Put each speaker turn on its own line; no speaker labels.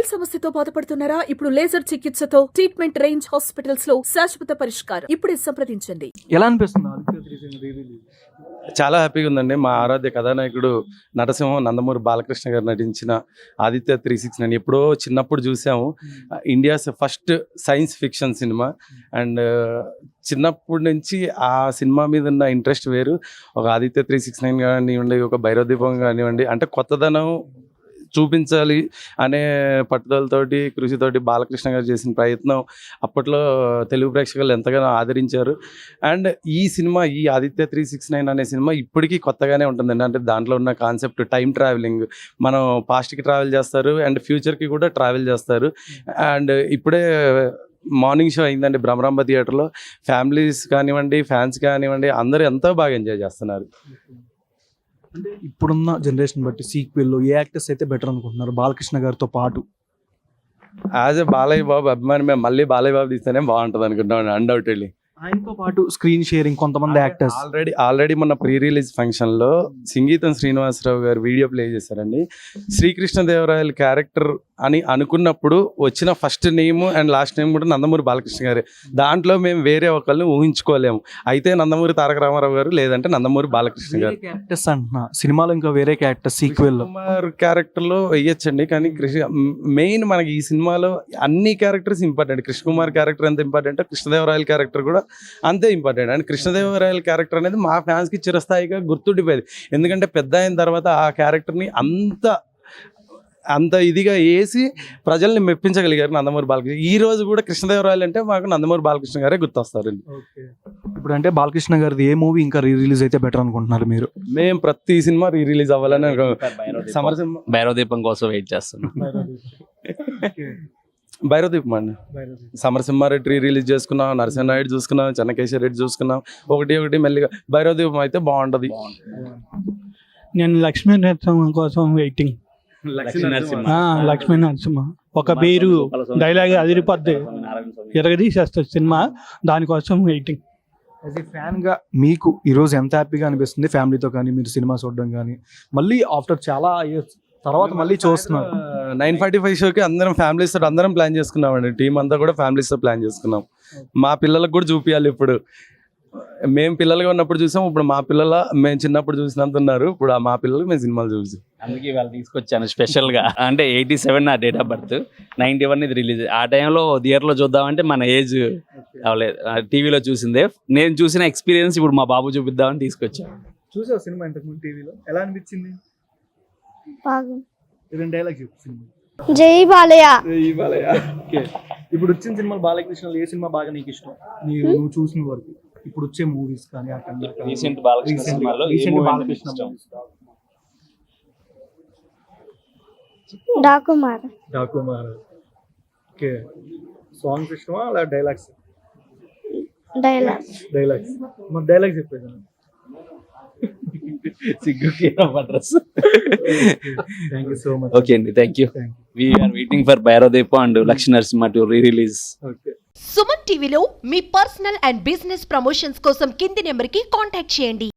మొటిమల సమస్యతో బాధపడుతున్నారా? ఇప్పుడు లేజర్ చికిత్సతో ట్రీట్మెంట్ రేంజ్ హాస్పిటల్స్ లో శాశ్వత పరిష్కారం. ఇప్పుడే సంప్రదించండి.
ఎలా అనిపిస్తుంది ఆదిత్య త్రిశూల్ రీ-రిలీజ్?
చాలా హ్యాపీగా ఉందండి. మా ఆరాధ్య కథానాయకుడు నరసింహం నందమూరి బాలకృష్ణ గారు నటించిన ఆదిత్య 369 ఎప్పుడో చిన్నప్పుడు చూసాము. India's first science fiction cinema. And చిన్నప్పటి నుంచి ఆ సినిమా మీద ఉన్న ఇంట్రెస్ట్ వేరు. ఒక ఆదిత్య 369 కానివ్వండి, ఒక భైరవ దీపం కానివ్వండి, అంటే కొత్తదనం చూపించాలి అనే పట్టుదలతోటి, కృషితోటి బాలకృష్ణ గారు చేసిన ప్రయత్నం అప్పట్లో తెలుగు ప్రేక్షకులు ఎంతగానో ఆదరించారు. అండ్ ఈ సినిమా, ఈ ఆదిత్య 369 అనే సినిమా ఇప్పటికీ కొత్తగానే ఉంటుందండి. అంటే దాంట్లో ఉన్న కాన్సెప్ట్ టైం ట్రావెలింగ్, మనం పాస్ట్కి ట్రావెల్ చేస్తారు అండ్ ఫ్యూచర్కి కూడా ట్రావెల్ చేస్తారు. అండ్ ఇప్పుడే మార్నింగ్ షో అయిందండి భ్రమరాంబ థియేటర్లో. ఫ్యామిలీస్ కానివ్వండి, ఫ్యాన్స్ కానివ్వండి, అందరూ ఎంతో బాగా ఎంజాయ్ చేస్తున్నారు.
అంటే ఇప్పుడున్న జనరేషన్ బట్టి సీక్వెల్ ఏ యాక్టర్స్ అయితే బెటర్ అనుకుంటున్నారు బాలకృష్ణ గారితో పాటు?
యాజ్ ఎ బాలయ్య బాబు అభిమాని మేము మళ్ళీ బాలయ్య బాబు తీస్తేనే బాగుంటుంది అనుకుంటున్నాం అన్డౌటెడ్లీ.
ఆయనతో పాటు స్క్రీన్ షేరింగ్ కొంతమంది యాక్టర్స్
ఆల్రెడీ మన ప్రీ రిలీజ్ ఫంక్షన్లో సంగీతం శ్రీనివాసరావు గారు వీడియో ప్లే చేశారండి. శ్రీకృష్ణదేవరాయల క్యారెక్టర్ అని అనుకున్నప్పుడు వచ్చిన first name and last name కూడా నందమూరి బాలకృష్ణ గారు. దాంట్లో మేము వేరే ఒకళ్ళని ఊహించుకోలేము. అయితే నందమూరి తారక రామారావు గారు, లేదంటే నందమూరి బాలకృష్ణ గారు.
క్యారెక్టర్స్ అంటున్నా సినిమాలో ఇంకా వేరే క్యారెక్టర్ సీక్వెల్
కుమార్ క్యారెక్టర్లో వేయచ్చండి. కానీ మెయిన్ మనకి ఈ సినిమాలో అన్ని characters important. Krishna Kumar character ఎంత ఇంపార్టెంట్, కృష్ణదేవరాయల క్యారెక్టర్ కూడా అంతే ఇంపార్టెంట్. అండ్ కృష్ణదేవరాయల క్యారెక్టర్ అనేది మా ఫ్యాన్స్కి చిరస్థాయిగా గుర్తుండిపోయేది. ఎందుకంటే పెద్ద అయిన తర్వాత ఆ క్యారెక్టర్ని అంత ఇదిగా వేసి ప్రజల్ని మెప్పించగలిగారు నందమూరి బాలకృష్ణ. ఈ రోజు కూడా కృష్ణదేవరాయలు అంటే మాకు నందమూరి బాలకృష్ణ గారే గుర్తొస్తారండి.
ఇప్పుడు అంటే బాలకృష్ణ గారిది ఏ మూవీ ఇంకా రీ రిలీజ్ అయితే బెటర్ అనుకుంటున్నారు మీరు?
మేము ప్రతి సినిమా రీ రిలీజ్ అవ్వాలని
భైరవ దీపం కోసం వెయిట్ చేస్తున్నాం.
భైరవ దీపం అండి. సమరసింహారెడ్డి రీ రిలీజ్ చేసుకున్నాం, నరసింహనాయుడు చూసుకున్నాం, చెన్నకేశ్వర రెడ్డి చూసుకున్నాం. ఒకటి మెల్లిగా భైరవ దీపం అయితే బాగుంటది.
నేను లక్ష్మీ నరసింహ కోసం వెయిటింగ్. లక్ష్మీ నరసింహ ఒక పేరు డైలాగ్ అదిరిపోద్ది, ఎరగదీసేస్తుంది సినిమా. దానికోసం వెయిటింగ్.
యాజ్ ఏ ఫ్యాన్గా మీకు ఈరోజు ఎంత హ్యాపీగా అనిపిస్తుంది? ఫ్యామిలీతో కానీ మీరు సినిమా చూడడం కానీ, మళ్ళీ ఆఫ్టర్ చాలా ఇయర్స్ తర్వాత మళ్ళీ చూస్తున్నారు.
9:45 షోకి అందరం ఫ్యామిలీస్ తో అందరం ప్లాన్ చేసుకున్నామండి. టీం అంతా కూడా ఫ్యామిలీస్ తో ప్లాన్ చేసుకున్నాం. మా పిల్లలకు కూడా చూపించాలి. ఇప్పుడు మేము పిల్లలుగా ఉన్నప్పుడు చూసాం, ఇప్పుడు మేము చిన్నప్పుడు చూసినంత ఉన్నారు. ఇప్పుడు మా పిల్లలకు మేము సినిమాలు చూసాం.
అందుకే వాళ్ళు తీసుకొచ్చాను స్పెషల్గా. అంటే 87 నా డేట్ ఆఫ్ బర్త్, 91 ఇది రిలీజ్. ఆ టైంలో థియేటర్లో చూద్దామంటే మన ఏజ్ అవ్వలేదు. టీవీలో చూసిందే, నేను చూసిన ఎక్స్పీరియన్స్ ఇప్పుడు మా బాబు చూపిద్దామని తీసుకొచ్చాను.
చూసావు సినిమా ఇంతకుముందు టీవీలో? ఎలా అనిపించింది? డైలాగ్ చెప్పు సినిమా.
జై బాలయ్య.
ఓకే, ఇప్పుడు వచ్చిన సినిమాలు బాలకృష్ణలో ఏ సినిమా బాగా నీకు ఇష్టం? నువ్వు చూసిన వరకు ఇప్పుడు వచ్చే మూవీస్ కానీ
రీసెంట్ బాలకృష్ణ సినిమాలో
బాలకృష్ణ
డాకుమార్.
ఓకే, సాంగ్స్ ఇష్టమా అలా డైలాగ్స్?
డైలాగ్స్.
మరి డైలాగ్ చెప్పేది. Thank you so much.
Okay అండి, thank you. We are waiting for Bhairava దీపం and Lakshmi Narasimha to re-release.
Suman టీవీలో మీ పర్సనల్ అండ్ బిజినెస్ ప్రమోషన్స్ కోసం కింది నెంబర్కి కాంటాక్ట్ చేయండి.